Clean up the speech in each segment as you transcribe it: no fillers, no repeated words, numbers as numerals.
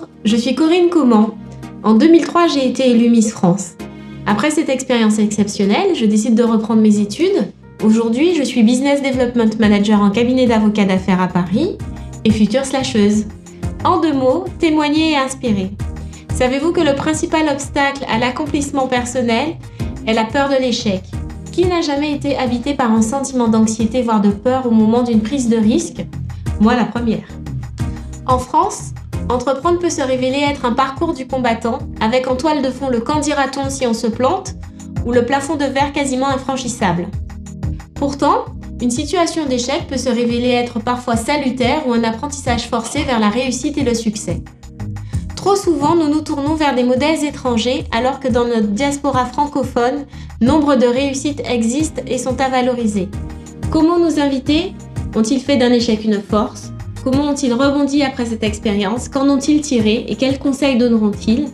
Bonjour, je suis Corinne Comment. En 2003, j'ai été élue Miss France. Après cette expérience exceptionnelle, je décide de reprendre mes études. Aujourd'hui, je suis Business Development Manager en cabinet d'avocat d'affaires à Paris et future slasheuse. En 2 mots, témoigner et inspirer. Savez-vous que le principal obstacle à l'accomplissement personnel est la peur de l'échec? Qui n'a jamais été habité par un sentiment d'anxiété, voire de peur au moment d'une prise de risque? Moi, la première. En France, entreprendre peut se révéler être un parcours du combattant, avec en toile de fond le qu'en dira-t-on si on se plante, ou le plafond de verre quasiment infranchissable. Pourtant, une situation d'échec peut se révéler être parfois salutaire ou un apprentissage forcé vers la réussite et le succès. Trop souvent, nous nous tournons vers des modèles étrangers, alors que dans notre diaspora francophone, nombre de réussites existent et sont à valoriser. Comment nos invités ont-ils fait d'un échec une force? Comment ont-ils rebondi après cette expérience? Qu'en ont-ils tiré et quels conseils donneront-ils?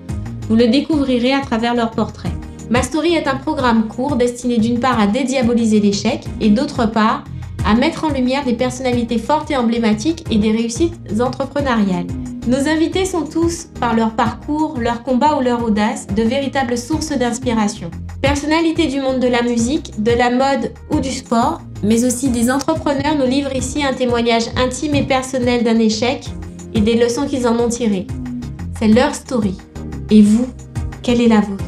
Vous le découvrirez à travers leur portrait. Ma Story est un programme court destiné d'une part à dédiaboliser l'échec et d'autre part à mettre en lumière des personnalités fortes et emblématiques et des réussites entrepreneuriales. Nos invités sont tous, par leur parcours, leur combat ou leur audace, de véritables sources d'inspiration. Personnalités du monde de la musique, de la mode ou du sport, mais aussi des entrepreneurs nous livrent ici un témoignage intime et personnel d'un échec et des leçons qu'ils en ont tirées. C'est leur story. Et vous, quelle est la vôtre?